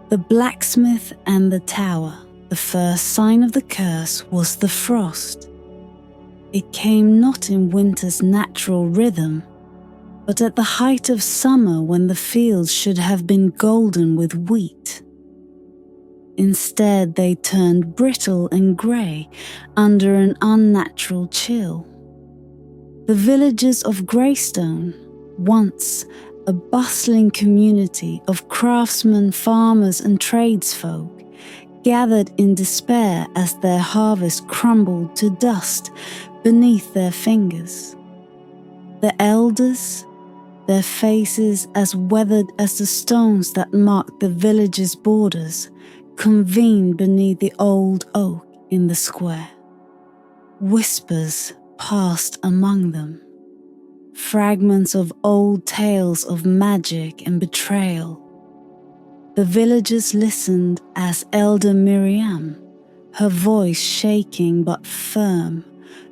The blacksmith and the tower. The first sign of the curse was the frost. It came not in winter's natural rhythm, but at the height of summer when the fields should have been golden with wheat. Instead, they turned brittle and grey under an unnatural chill. The villagers of Greystone, once a bustling community of craftsmen, farmers and tradesfolk, gathered in despair as their harvest crumbled to dust beneath their fingers. The elders, their faces as weathered as the stones that marked the village's borders, convened beneath the old oak in the square. Whispers passed among them, fragments of old tales of magic and betrayal. The villagers listened as Elder Miriam, her voice shaking but firm,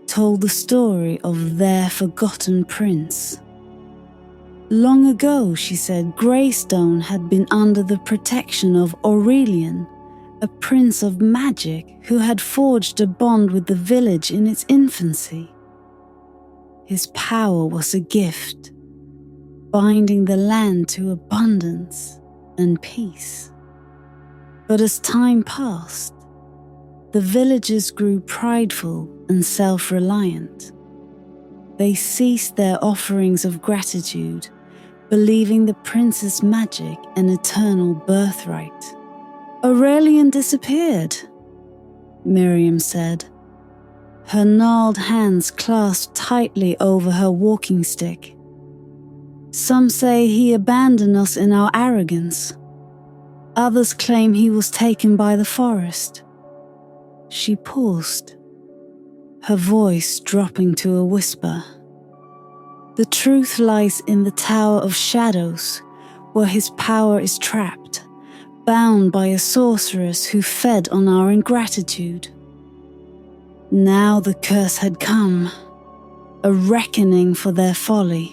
told the story of their forgotten prince. Long ago, she said, Greystone had been under the protection of Aurelian, a prince of magic who had forged a bond with the village in its infancy. His power was a gift, binding the land to abundance and peace. But as time passed, the villagers grew prideful and self-reliant. They ceased their offerings of gratitude, believing the prince's magic an eternal birthright. Aurelian disappeared, Miriam said, her gnarled hands clasped tightly over her walking stick. Some say he abandoned us in our arrogance. Others claim he was taken by the forest. She paused, her voice dropping to a whisper. The truth lies in the Tower of Shadows, where his power is trapped, bound by a sorceress who fed on our ingratitude. Now the curse had come, a reckoning for their folly.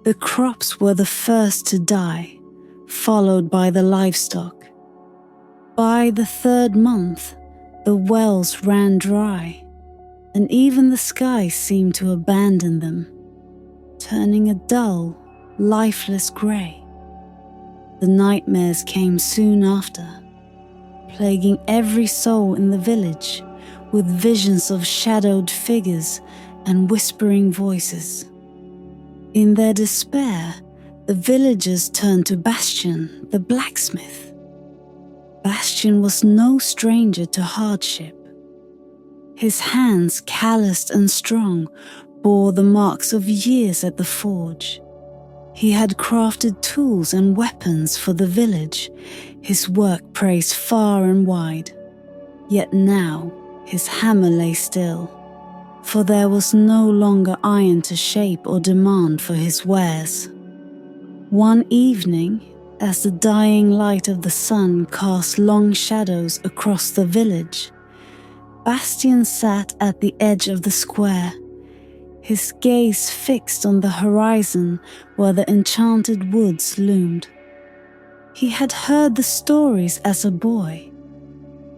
The crops were the first to die, followed by the livestock. By the third month, the wells ran dry, and even the sky seemed to abandon them, turning a dull, lifeless grey. The nightmares came soon after, plaguing every soul in the village with visions of shadowed figures and whispering voices. In their despair, the villagers turned to Bastian, the blacksmith. Bastian was no stranger to hardship. His hands, calloused and strong, bore the marks of years at the forge. He had crafted tools and weapons for the village, his work praised far and wide. Yet now his hammer lay still, for there was no longer iron to shape or demand for his wares. One evening, as the dying light of the sun cast long shadows across the village, Bastian sat at the edge of the square, his gaze fixed on the horizon where the Enchanted Woods loomed. He had heard the stories as a boy,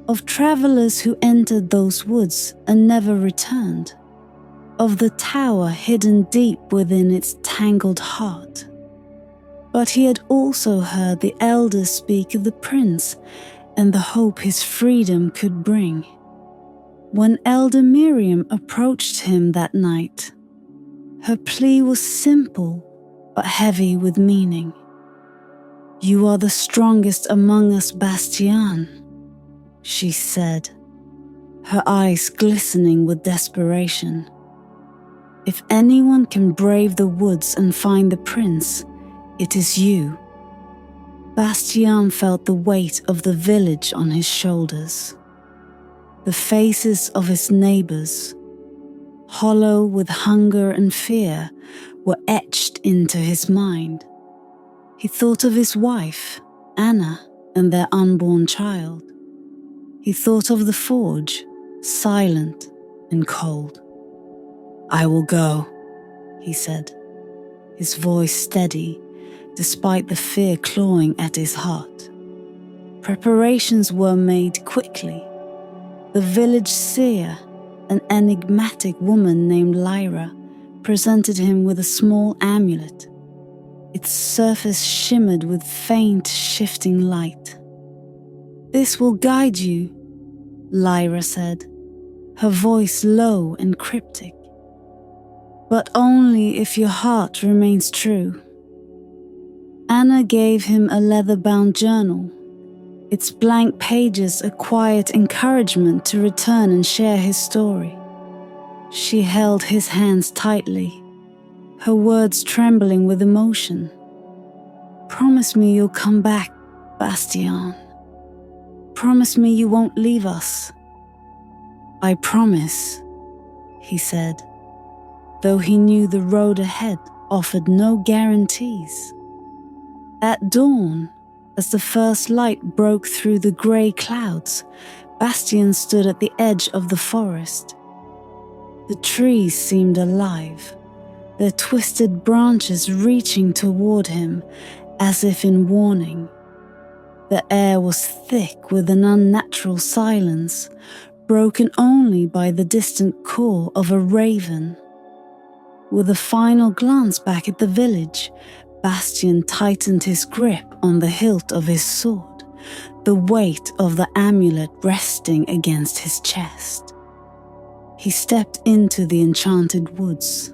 of travelers who entered those woods and never returned, of the tower hidden deep within its tangled heart. But he had also heard the elders speak of the prince and the hope his freedom could bring. When Elder Miriam approached him that night, her plea was simple but heavy with meaning. "You are the strongest among us, Bastian," she said, her eyes glistening with desperation. "If anyone can brave the woods and find the prince, it is you." Bastian felt the weight of the village on his shoulders. The faces of his neighbors, hollow with hunger and fear, were etched into his mind. He thought of his wife, Anna, and their unborn child. He thought of the forge, silent and cold. "I will go," he said, his voice steady, despite the fear clawing at his heart. Preparations were made quickly. The village seer, an enigmatic woman named Lyra, presented him with a small amulet. Its surface shimmered with faint, shifting light. "This will guide you," Lyra said, her voice low and cryptic. "But only if your heart remains true." Anna gave him a leather-bound journal, its blank pages a quiet encouragement to return and share his story. She held his hands tightly, her words trembling with emotion. "Promise me you'll come back, Bastian. Promise me you won't leave us." "I promise," he said, though he knew the road ahead offered no guarantees. At dawn, as the first light broke through the grey clouds, Bastian stood at the edge of the forest. The trees seemed alive, their twisted branches reaching toward him as if in warning. The air was thick with an unnatural silence, broken only by the distant call of a raven. With a final glance back at the village, Bastian tightened his grip on the hilt of his sword, the weight of the amulet resting against his chest. He stepped into the Enchanted Woods,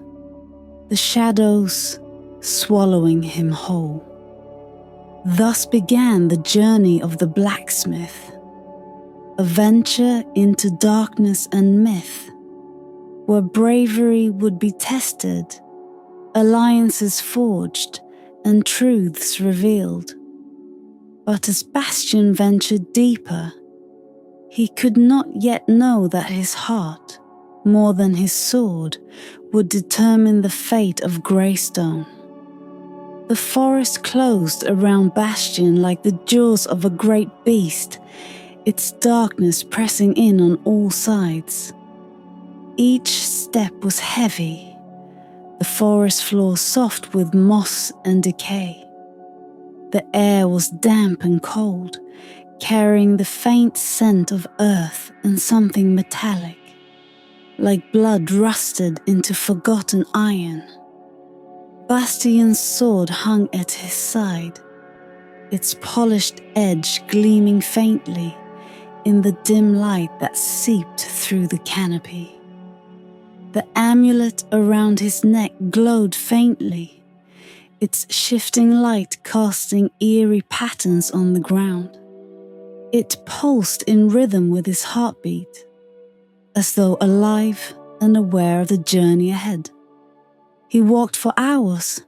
the shadows swallowing him whole. Thus began the journey of the Blacksmith, a venture into darkness and myth, where bravery would be tested, alliances forged, and truths revealed. But as Bastian ventured deeper, he could not yet know that his heart, more than his sword, would determine the fate of Greystone. The forest closed around Bastian like the jaws of a great beast, its darkness pressing in on all sides. Each step was heavy, the forest floor soft with moss and decay. The air was damp and cold, carrying the faint scent of earth and something metallic, like blood rusted into forgotten iron. Bastian's sword hung at his side, its polished edge gleaming faintly in the dim light that seeped through the canopy. The amulet around his neck glowed faintly, its shifting light casting eerie patterns on the ground. It pulsed in rhythm with his heartbeat, as though alive and aware of the journey ahead. He walked for hours,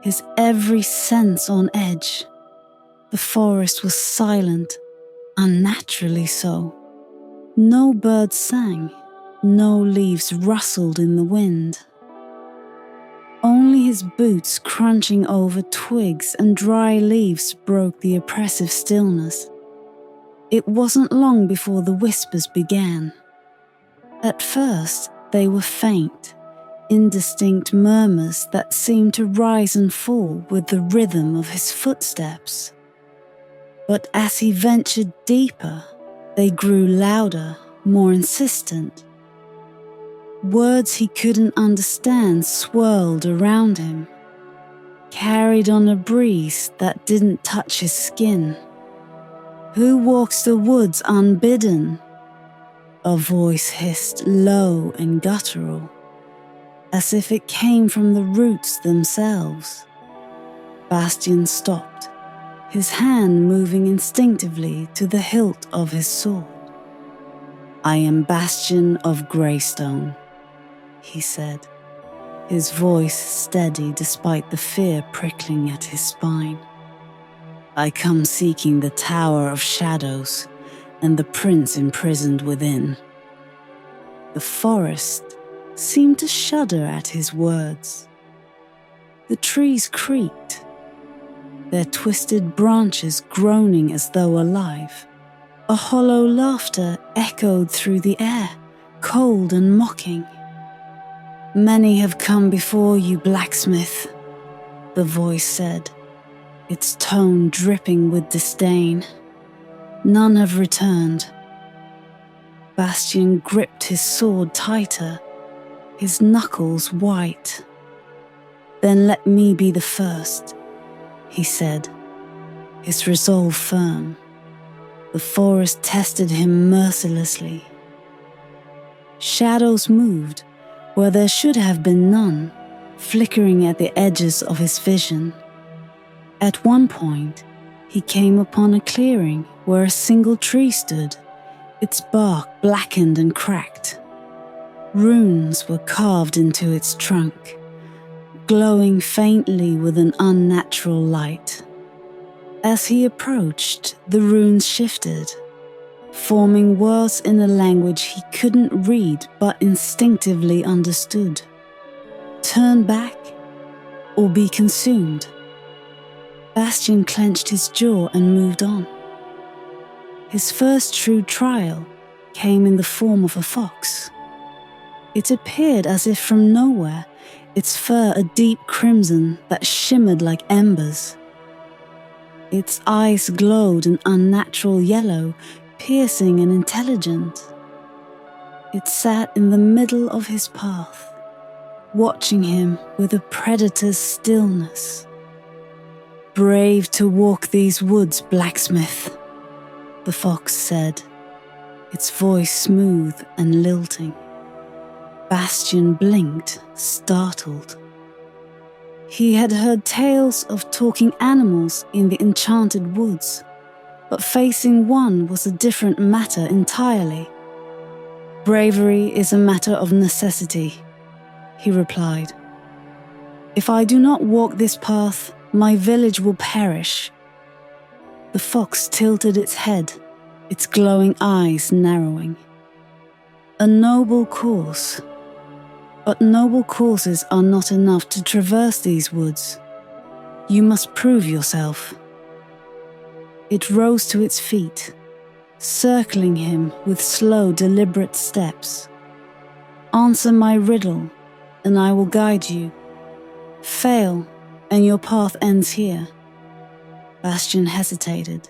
his every sense on edge. The forest was silent, unnaturally so. No birds sang, no leaves rustled in the wind. Only his boots crunching over twigs and dry leaves broke the oppressive stillness. It wasn't long before the whispers began. At first, they were faint, indistinct murmurs that seemed to rise and fall with the rhythm of his footsteps. But as he ventured deeper, they grew louder, more insistent. Words he couldn't understand swirled around him, carried on a breeze that didn't touch his skin. "Who walks the woods unbidden?" a voice hissed low and guttural, as if it came from the roots themselves. Bastian stopped, his hand moving instinctively to the hilt of his sword. "I am Bastian of Greystone," he said, his voice steady despite the fear prickling at his spine. "I come seeking the Tower of Shadows and the prince imprisoned within." The forest seemed to shudder at his words. The trees creaked, their twisted branches groaning as though alive. A hollow laughter echoed through the air, cold and mocking. "Many have come before you, Blacksmith," the voice said, its tone dripping with disdain. None have returned. Bastian gripped his sword tighter, his knuckles white. Then let me be the first, he said, his resolve firm. The forest tested him mercilessly. Shadows moved where there should have been none, flickering at the edges of his vision. At one point, he came upon a clearing where a single tree stood, its bark blackened and cracked. Runes were carved into its trunk, glowing faintly with an unnatural light. As he approached, the runes shifted, forming words in a language he couldn't read but instinctively understood. Turn back or be consumed. Bastian clenched his jaw and moved on. His first true trial came in the form of a fox. It appeared as if from nowhere, its fur a deep crimson that shimmered like embers. Its eyes glowed an unnatural yellow, piercing and intelligent. It sat in the middle of his path, watching him with a predator's stillness. Brave to walk these woods, Blacksmith, the fox said, its voice smooth and lilting. Bastian blinked, startled. He had heard tales of talking animals in the Enchanted Woods, but facing one was a different matter entirely. Bravery is a matter of necessity, he replied. If I do not walk this path, my village will perish. The fox tilted its head, its glowing eyes narrowing. A noble course. But noble courses are not enough to traverse these woods. You must prove yourself. It rose to its feet, circling him with slow, deliberate steps. Answer my riddle, and I will guide you. Fail, and your path ends here. Bastian hesitated.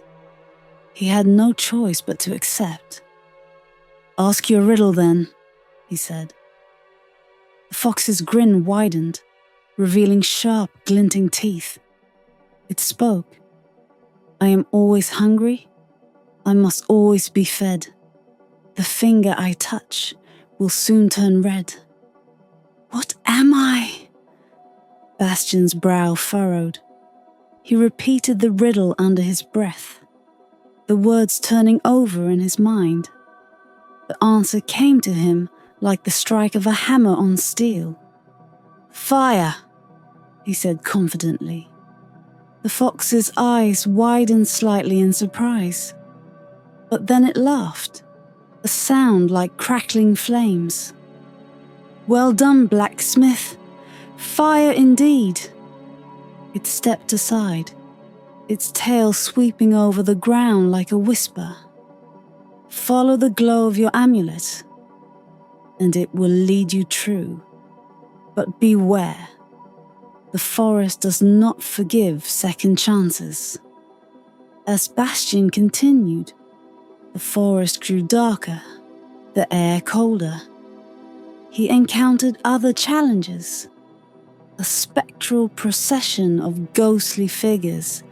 He had no choice but to accept. Ask your riddle then, he said. The fox's grin widened, revealing sharp, glinting teeth. It spoke. I am always hungry. I must always be fed. The finger I touch will soon turn red. What am I? Bastian's brow furrowed. He repeated the riddle under his breath, the words turning over in his mind. The answer came to him like the strike of a hammer on steel. Fire, he said confidently. The fox's eyes widened slightly in surprise, but then it laughed, a sound like crackling flames. Well done, Blacksmith. Fire indeed. It stepped aside, its tail sweeping over the ground like a whisper. Follow the glow of your amulet, and it will lead you true. But beware, the forest does not forgive second chances. As Bastian continued, the forest grew darker, the air colder. He encountered other challenges. A spectral procession of ghostly figures,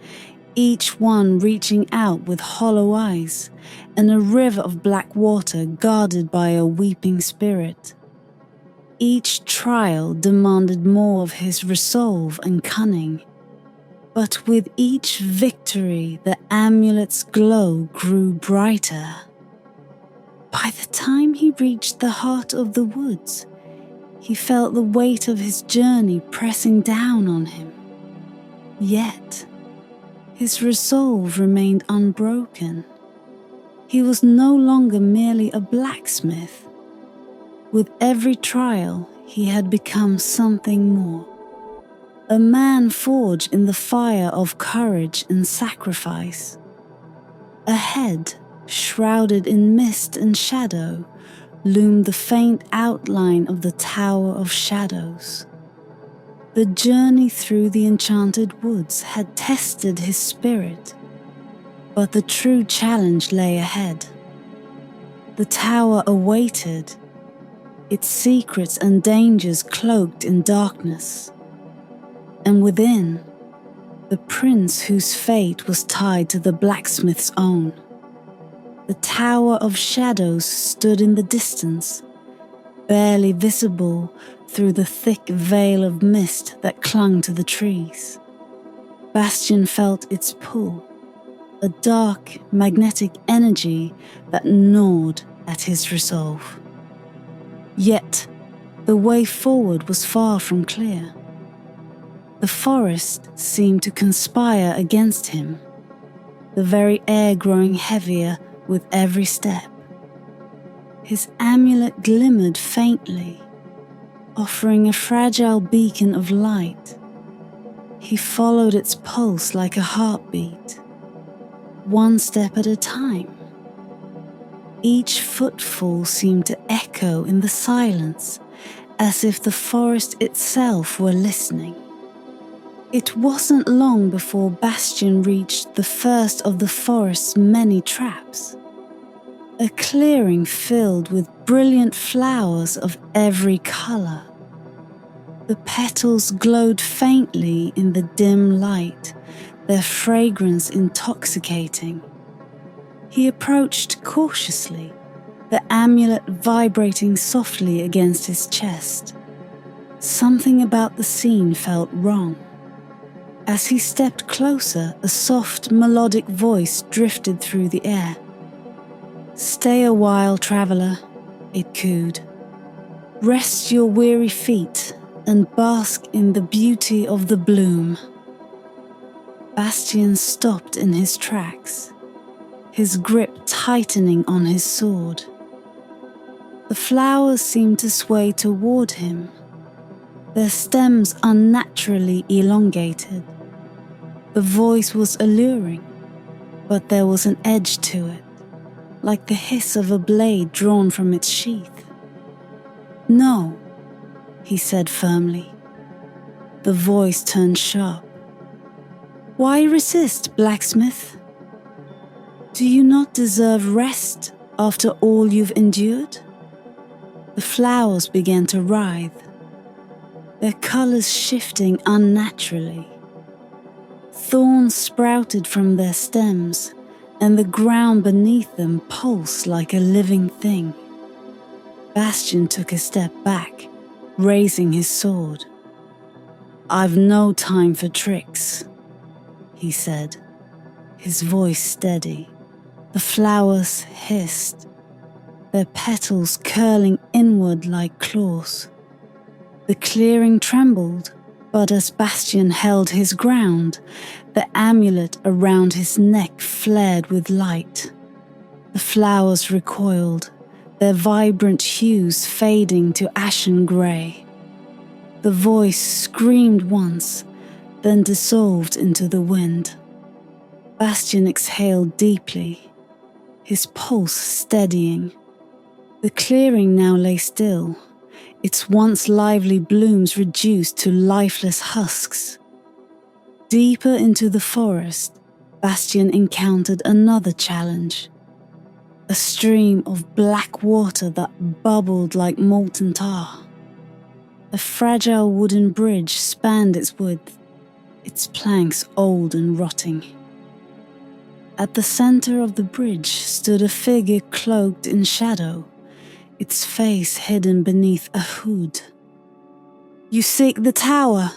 each one reaching out with hollow eyes, and a river of black water guarded by a weeping spirit. Each trial demanded more of his resolve and cunning, but with each victory the amulet's glow grew brighter. By the time he reached the heart of the woods, he felt the weight of his journey pressing down on him. Yet, his resolve remained unbroken. He was no longer merely a blacksmith. With every trial, he had become something more. A man forged in the fire of courage and sacrifice. Ahead, shrouded in mist and shadow, loomed the faint outline of the Tower of Shadows. The journey through the Enchanted Woods had tested his spirit. But the true challenge lay ahead. The tower awaited, its secrets and dangers cloaked in darkness. And within, the prince whose fate was tied to the blacksmith's own. The Tower of Shadows stood in the distance, barely visible through the thick veil of mist that clung to the trees. Bastian felt its pull, a dark, magnetic energy that gnawed at his resolve. Yet, the way forward was far from clear. The forest seemed to conspire against him, the very air growing heavier with every step. His amulet glimmered faintly, offering a fragile beacon of light. He followed its pulse like a heartbeat, one step at a time. Each footfall seemed to echo in the silence, as if the forest itself were listening. It wasn't long before Bastian reached the first of the forest's many traps. A clearing filled with brilliant flowers of every color. The petals glowed faintly in the dim light, their fragrance intoxicating. He approached cautiously, the amulet vibrating softly against his chest. Something about the scene felt wrong. As he stepped closer, a soft, melodic voice drifted through the air. "Stay a while, traveler," it cooed. "Rest your weary feet and bask in the beauty of the bloom." Bastian stopped in his tracks, his grip tightening on his sword. The flowers seemed to sway toward him, their stems unnaturally elongated. The voice was alluring, but there was an edge to it, like the hiss of a blade drawn from its sheath. "No," he said firmly. The voice turned sharp. "Why resist, Blacksmith? Do you not deserve rest after all you've endured?" The flowers began to writhe, their colors shifting unnaturally. Thorns sprouted from their stems, and the ground beneath them pulsed like a living thing. Bastian took a step back, raising his sword. "I've no time for tricks," he said, his voice steady. The flowers hissed, their petals curling inward like claws. The clearing trembled, but as Bastian held his ground, the amulet around his neck flared with light. The flowers recoiled, their vibrant hues fading to ashen grey. The voice screamed once, then dissolved into the wind. Bastian exhaled deeply, his pulse steadying. The clearing now lay still, its once lively blooms reduced to lifeless husks. Deeper into the forest, Bastian encountered another challenge. A stream of black water that bubbled like molten tar. A fragile wooden bridge spanned its width, its planks old and rotting. At the center of the bridge stood a figure cloaked in shadow, its face hidden beneath a hood. "You seek the tower,"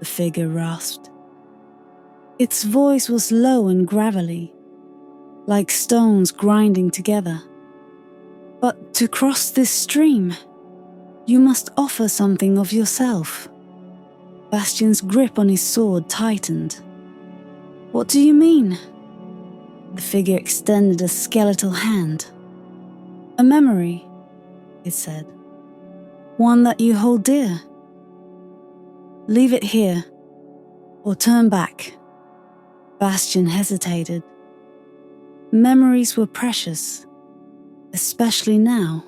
the figure rasped. Its voice was low and gravelly, like stones grinding together. "But to cross this stream, you must offer something of yourself." Bastian's grip on his sword tightened. "What do you mean?" The figure extended a skeletal hand. "A memory," it said. "One that you hold dear. Leave it here, or turn back." Bastian hesitated. Memories were precious, especially now,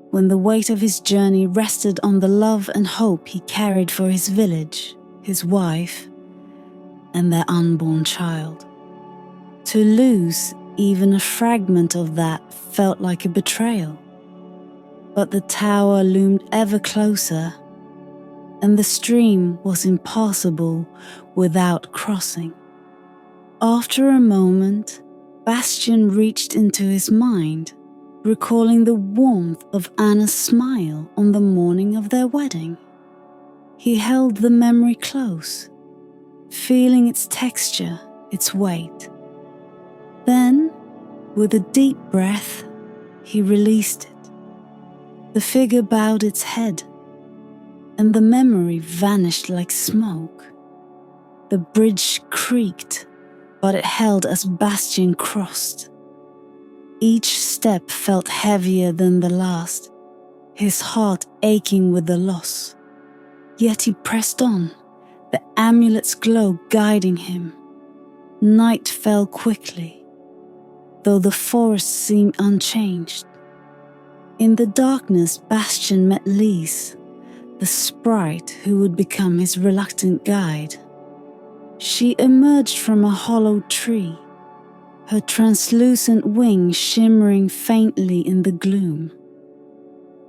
when the weight of his journey rested on the love and hope he carried for his village, his wife, and their unborn child. To lose even a fragment of that felt like a betrayal. But the tower loomed ever closer, and the stream was impassable without crossing. After a moment, Bastian reached into his mind, recalling the warmth of Anna's smile on the morning of their wedding. He held the memory close, feeling its texture, its weight. Then, with a deep breath, he released it. The figure bowed its head, and the memory vanished like smoke. The bridge creaked, but it held as Bastian crossed. Each step felt heavier than the last, his heart aching with the loss. Yet he pressed on, the amulet's glow guiding him. Night fell quickly, though the forest seemed unchanged. In the darkness, Bastian met Lise, the sprite who would become his reluctant guide. She emerged from a hollowed tree, her translucent wings shimmering faintly in the gloom.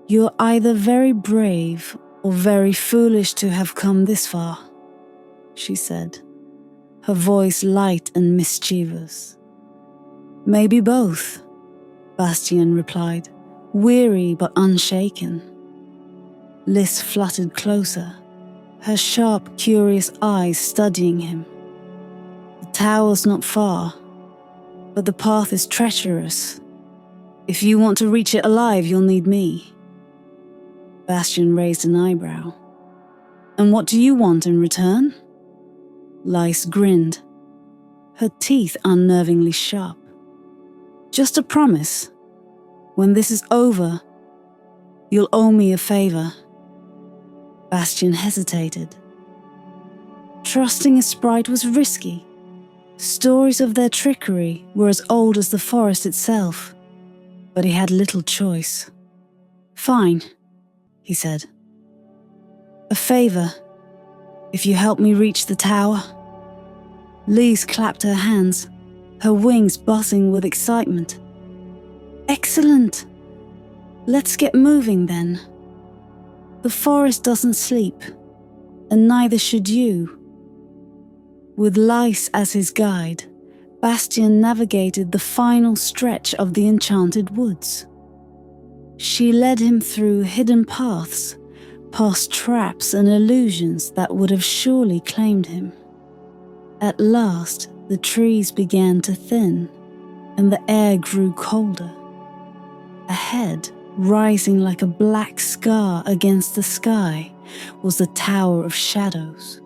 "You're either very brave or very foolish to have come this far," she said, her voice light and mischievous. "Maybe both," Bastian replied, weary but unshaken. Liz fluttered closer, her sharp, curious eyes studying him. "The tower's not far, but the path is treacherous. If you want to reach it alive, you'll need me." Bastian raised an eyebrow. "And what do you want in return?" Lys grinned, her teeth unnervingly sharp. "Just a promise. When this is over, you'll owe me a favor." Bastian hesitated. Trusting a sprite was risky. Stories of their trickery were as old as the forest itself, but he had little choice. "Fine," he said. "A favor, if you help me reach the tower." Lise clapped her hands, her wings buzzing with excitement. "Excellent! Let's get moving then. The forest doesn't sleep, and neither should you." With Lys as his guide, Bastian navigated the final stretch of the Enchanted Woods. She led him through hidden paths, past traps and illusions that would have surely claimed him. At last, the trees began to thin, and the air grew colder. Ahead, rising like a black scar against the sky, was the Tower of Shadows.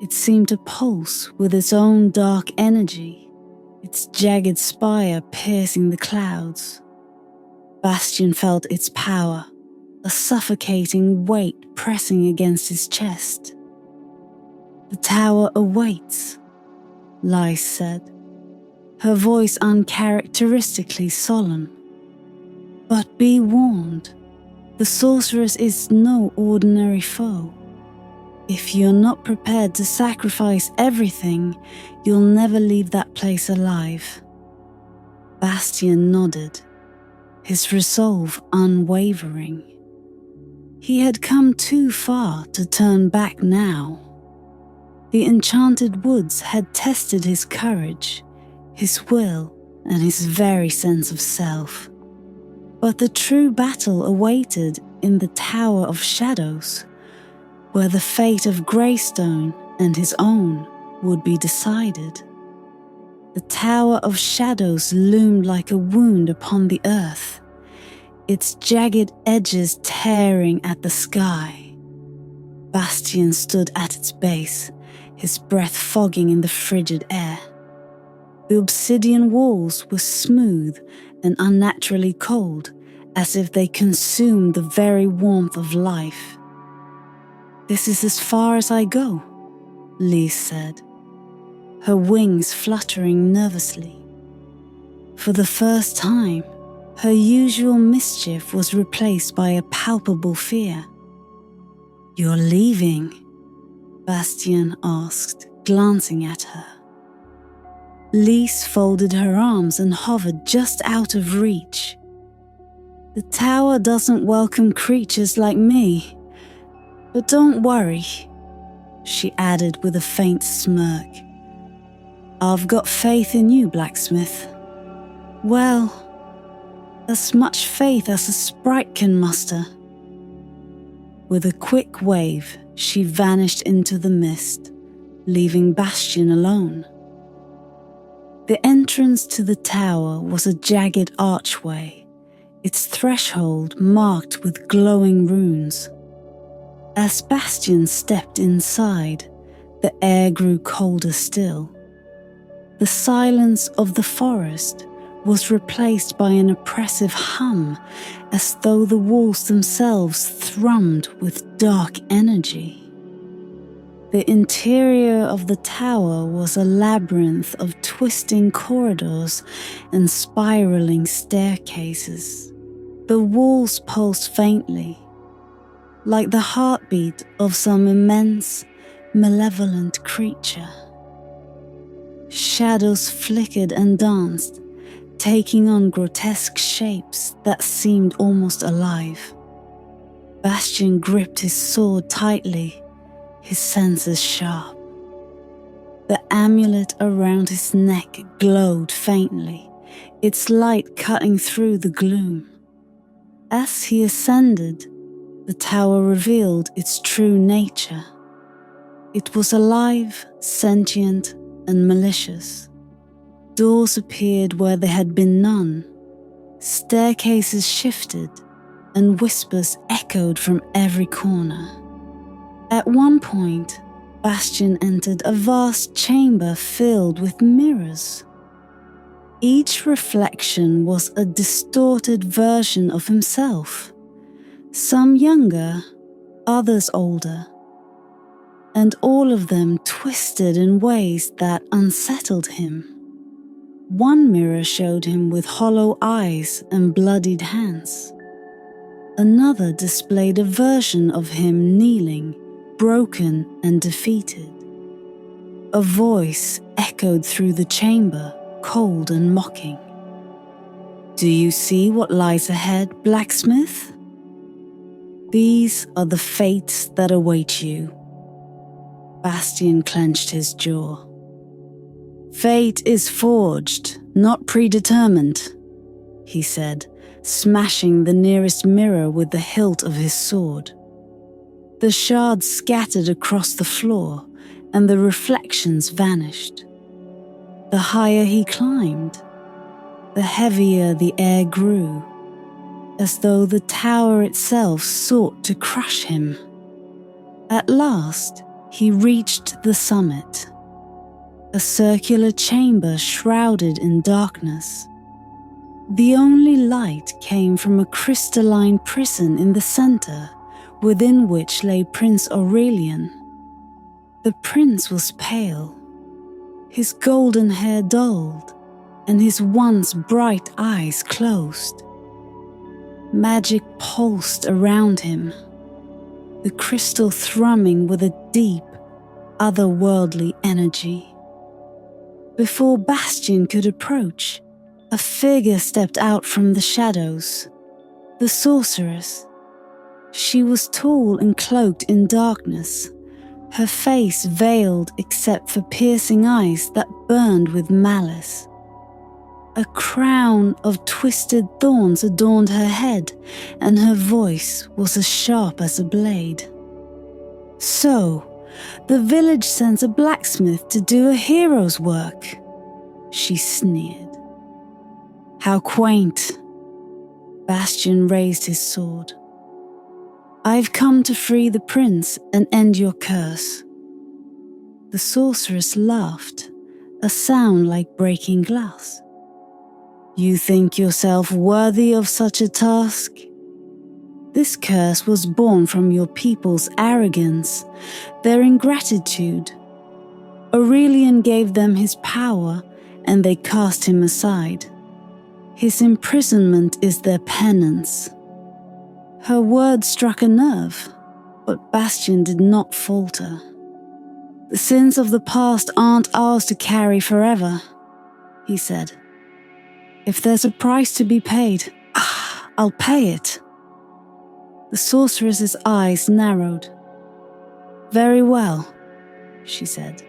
It seemed to pulse with its own dark energy, its jagged spire piercing the clouds. Bastian felt its power, a suffocating weight pressing against his chest. "The tower awaits," Lys said, her voice uncharacteristically solemn. "But be warned, the sorceress is no ordinary foe. If you're not prepared to sacrifice everything, you'll never leave that place alive." Bastian nodded, his resolve unwavering. He had come too far to turn back now. The Enchanted Woods had tested his courage, his will, and his very sense of self. But the true battle awaited in the Tower of Shadows, where the fate of Greystone and his own would be decided. The Tower of Shadows loomed like a wound upon the earth, its jagged edges tearing at the sky. Bastian stood at its base, his breath fogging in the frigid air. The obsidian walls were smooth and unnaturally cold, as if they consumed the very warmth of life. "This is as far as I go," Lise said, her wings fluttering nervously. For the first time, her usual mischief was replaced by a palpable fear. "You're leaving?" Bastian asked, glancing at her. Lise folded her arms and hovered just out of reach. The tower doesn't welcome creatures like me, but don't worry, she added with a faint smirk. I've got faith in you, Blacksmith. Well, as much faith as a sprite can muster. With a quick wave, she vanished into the mist, leaving Bastian alone. The entrance to the tower was a jagged archway, its threshold marked with glowing runes. As Bastian stepped inside, the air grew colder still. The silence of the forest was replaced by an oppressive hum, as though the walls themselves thrummed with dark energy. The interior of the tower was a labyrinth of twisting corridors and spiraling staircases. The walls pulsed faintly, like the heartbeat of some immense, malevolent creature. Shadows flickered and danced, taking on grotesque shapes that seemed almost alive. Bastian gripped his sword tightly, his senses sharp. The amulet around his neck glowed faintly, its light cutting through the gloom. As he ascended, the tower revealed its true nature. It was alive, sentient, and malicious. Doors appeared where there had been none. Staircases shifted, and whispers echoed from every corner. At one point, Bastian entered a vast chamber filled with mirrors. Each reflection was a distorted version of himself, some younger, others older, and all of them twisted in ways that unsettled him. One mirror showed him with hollow eyes and bloodied hands. Another displayed a version of him kneeling, broken and defeated. A voice echoed through the chamber, cold and mocking. Do you see what lies ahead, Blacksmith? These are the fates that await you. Bastian clenched his jaw. Fate is forged, not predetermined, he said, smashing the nearest mirror with the hilt of his sword. The shards scattered across the floor, and the reflections vanished. The higher he climbed, the heavier the air grew, as though the tower itself sought to crush him. At last, he reached the summit, a circular chamber shrouded in darkness. The only light came from a crystalline prison in the center, within which lay Prince Aurelian. The prince was pale, his golden hair dulled, and his once bright eyes closed. Magic pulsed around him, the crystal thrumming with a deep, otherworldly energy. Before Bastian could approach, a figure stepped out from the shadows. The sorceress. She was tall and cloaked in darkness, her face veiled except for piercing eyes that burned with malice. A crown of twisted thorns adorned her head, and her voice was as sharp as a blade. So, the village sends a blacksmith to do a hero's work, she sneered. How quaint. Bastian raised his sword. I've come to free the prince and end your curse. The sorceress laughed, a sound like breaking glass. You think yourself worthy of such a task? This curse was born from your people's arrogance, their ingratitude. Aurelian gave them his power, and they cast him aside. His imprisonment is their penance. Her words struck a nerve, but Bastian did not falter. The sins of the past aren't ours to carry forever. he said. "If there's a price to be paid, I'll pay it." The sorceress's eyes narrowed. "Very well," she said.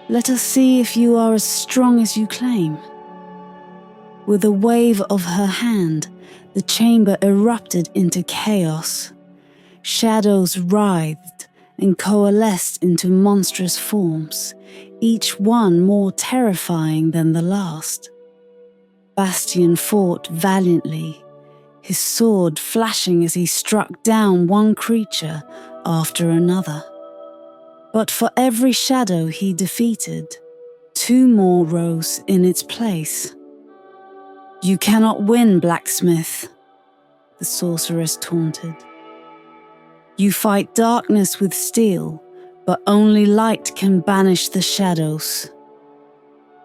"Let us see if you are as strong as you claim." With a wave of her hand, the chamber erupted into chaos. Shadows writhed and coalesced into monstrous forms, each one more terrifying than the last. Bastian fought valiantly, his sword flashing as he struck down one creature after another. But for every shadow he defeated, 2 more rose in its place. "You cannot win, Blacksmith," the sorceress taunted. "You fight darkness with steel, but only light can banish the shadows."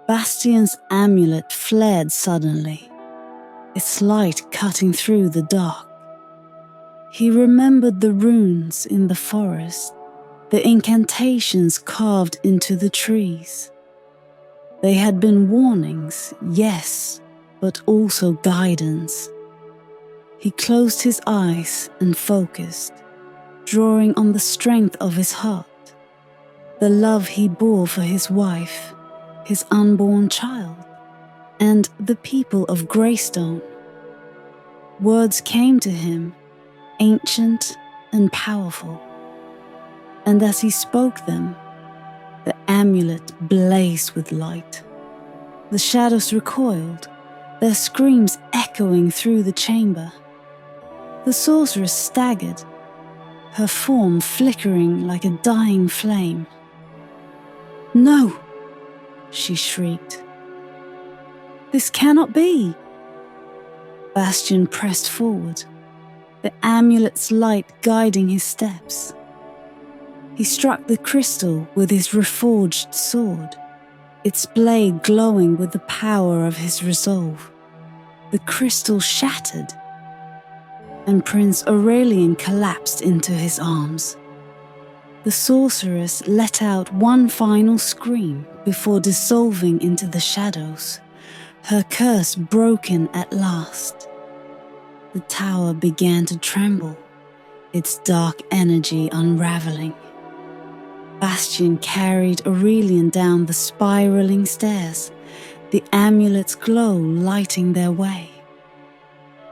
Bastian's amulet flared suddenly, its light cutting through the dark. He remembered the runes in the forest, the incantations carved into the trees. They had been warnings, yes, but also guidance. He closed his eyes and focused, drawing on the strength of his heart, the love he bore for his wife, his unborn child, and the people of Greystone. Words came to him, ancient and powerful, and as he spoke them, the amulet blazed with light. The shadows recoiled, their screams echoing through the chamber. The sorceress staggered, her form flickering like a dying flame. "No!" she shrieked. "This cannot be!" Bastian pressed forward, the amulet's light guiding his steps. He struck the crystal with his reforged sword, its blade glowing with the power of his resolve. The crystal shattered, and Prince Aurelian collapsed into his arms. The sorceress let out one final scream before dissolving into the shadows, her curse broken at last. The tower began to tremble, its dark energy unraveling. Bastian carried Aurelian down the spiraling stairs, the amulet's glow lighting their way.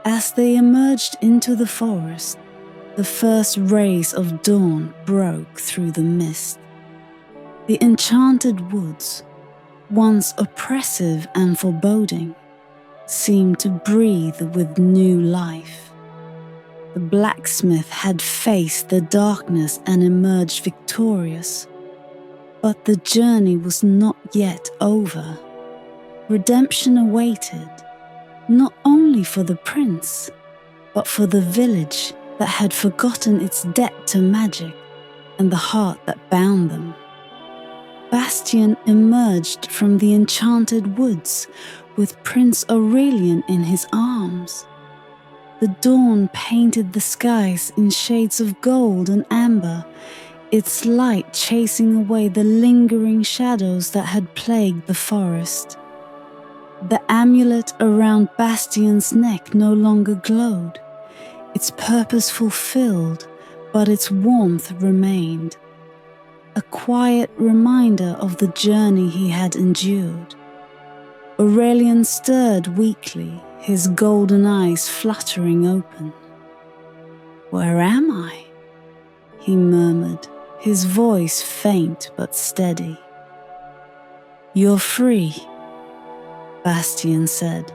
As they emerged into the forest, the first rays of dawn broke through the mist. The Enchanted Woods, once oppressive and foreboding, seemed to breathe with new life. The blacksmith had faced the darkness and emerged victorious. But the journey was not yet over. Redemption awaited, not only for the prince, but for the village that had forgotten its debt to magic and the heart that bound them. Bastian emerged from the Enchanted Woods with Prince Aurelian in his arms. The dawn painted the skies in shades of gold and amber, its light chasing away the lingering shadows that had plagued the forest. The amulet around Bastian's neck no longer glowed, its purpose fulfilled, but its warmth remained. A quiet reminder of the journey he had endured. Aurelian stirred weakly, his golden eyes fluttering open. "Where am I?" he murmured, his voice faint but steady. "You're free," Bastian said,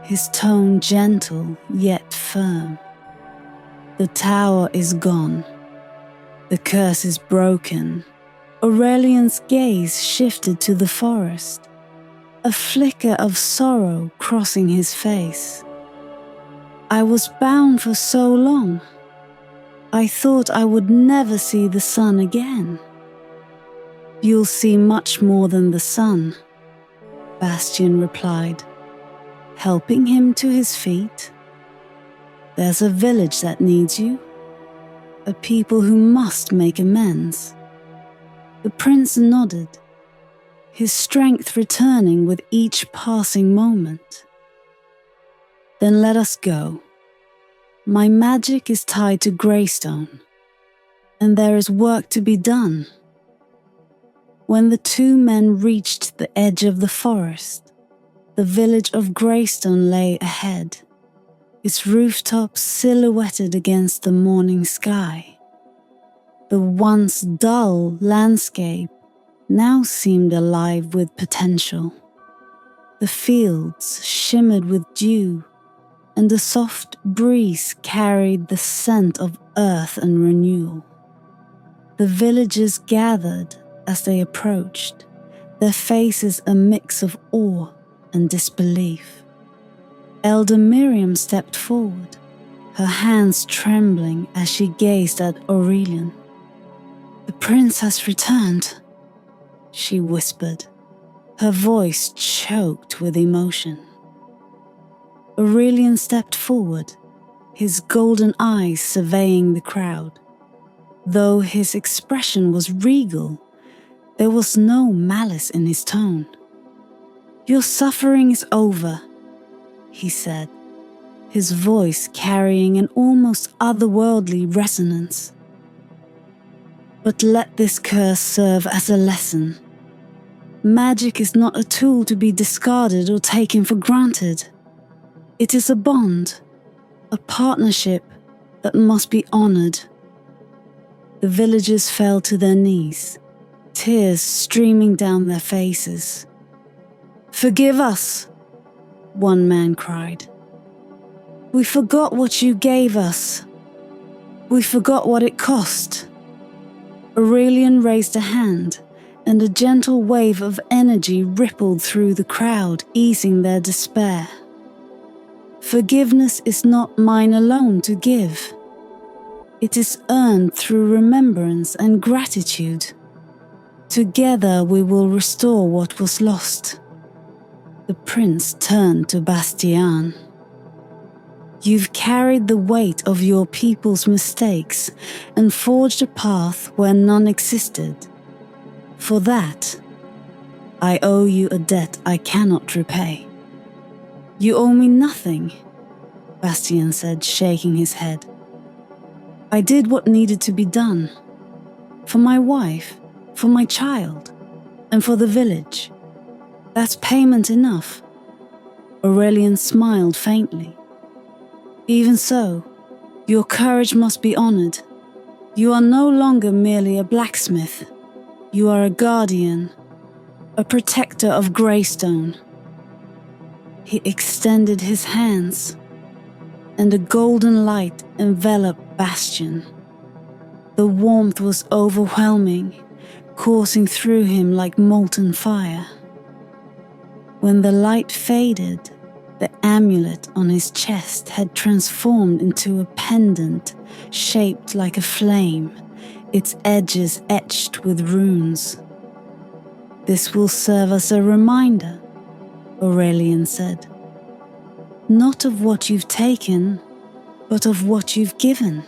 his tone gentle yet firm. "The tower is gone. The curse is broken." Aurelian's gaze shifted to the forest, a flicker of sorrow crossing his face. "I was bound for so long. I thought I would never see the sun again." "You'll see much more than the sun," Bastian replied, helping him to his feet. "There's a village that needs you, a people who must make amends." The prince nodded. his strength returning with each passing moment. Then let us go. My magic is tied to Greystone, and there is work to be done. When the two men reached the edge of the forest, the village of Greystone lay ahead, its rooftops silhouetted against the morning sky. The once dull landscape now seemed alive with potential. The fields shimmered with dew, and a soft breeze carried the scent of earth and renewal. The villagers gathered as they approached, their faces a mix of awe and disbelief. Elder Miriam stepped forward, her hands trembling as she gazed at Aurelian. "The prince has returned," she whispered, her voice choked with emotion. Aurelian stepped forward, his golden eyes surveying the crowd. Though his expression was regal, there was no malice in his tone. "Your suffering is over," he said, his voice carrying an almost otherworldly resonance. "But let this curse serve as a lesson. Magic is not a tool to be discarded or taken for granted. It is a bond, a partnership that must be honored." The villagers fell to their knees, tears streaming down their faces. "Forgive us," one man cried. "We forgot what you gave us. We forgot what it cost." Aurelian raised a hand, and a gentle wave of energy rippled through the crowd, easing their despair. "Forgiveness is not mine alone to give. It is earned through remembrance and gratitude. Together we will restore what was lost." The prince turned to Bastian. "You've carried the weight of your people's mistakes and forged a path where none existed. For that, I owe you a debt I cannot repay." "You owe me nothing," Bastian said, shaking his head. "I did what needed to be done. For my wife, for my child, and for the village. That's payment enough." Aurelian smiled faintly. "Even so, your courage must be honored. You are no longer merely a blacksmith. You are a guardian, a protector of Greystone." He extended his hands, and a golden light enveloped Bastian. The warmth was overwhelming, coursing through him like molten fire. When the light faded, the amulet on his chest had transformed into a pendant shaped like a flame, its edges etched with runes. "This will serve as a reminder," Aurelian said. "Not of what you've taken, but of what you've given."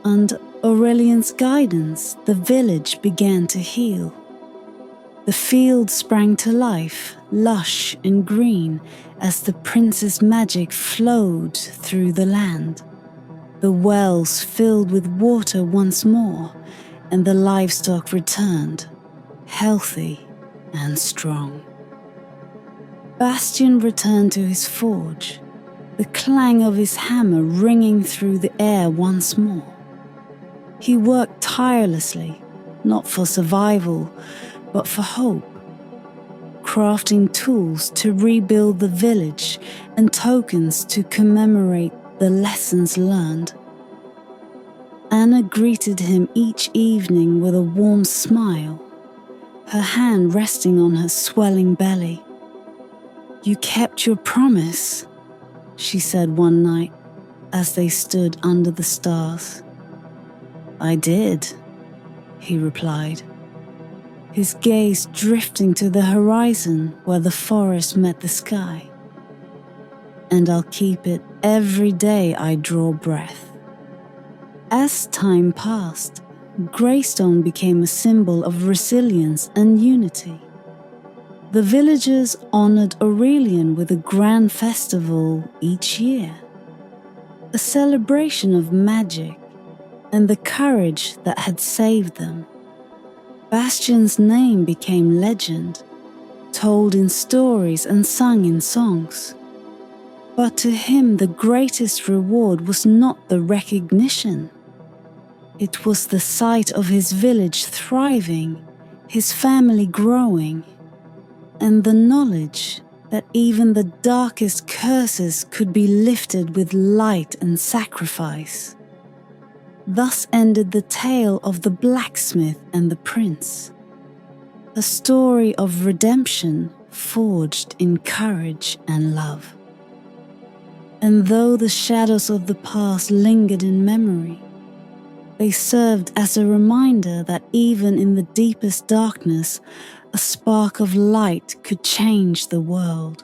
Under Aurelian's guidance, the village began to heal. The field sprang to life, lush and green, as the prince's magic flowed through the land. The wells filled with water once more, and the livestock returned, healthy and strong. Bastian returned to his forge, the clang of his hammer ringing through the air once more. He worked tirelessly, not for survival, but for hope, crafting tools to rebuild the village and tokens to commemorate the lessons learned. Anna greeted him each evening with a warm smile, her hand resting on her swelling belly. "You kept your promise," she said one night as they stood under the stars. "I did," he replied, his gaze drifting to the horizon where the forest met the sky. "And I'll keep it every day I draw breath." As time passed, Greystone became a symbol of resilience and unity. The villagers honored Aurelian with a grand festival each year, a celebration of magic and the courage that had saved them. Bastian's name became legend, told in stories and sung in songs. But to him, the greatest reward was not the recognition. It was the sight of his village thriving, his family growing, and the knowledge that even the darkest curses could be lifted with light and sacrifice. Thus ended the tale of the blacksmith and the prince, a story of redemption forged in courage and love. And though the shadows of the past lingered in memory, they served as a reminder that even in the deepest darkness, a spark of light could change the world.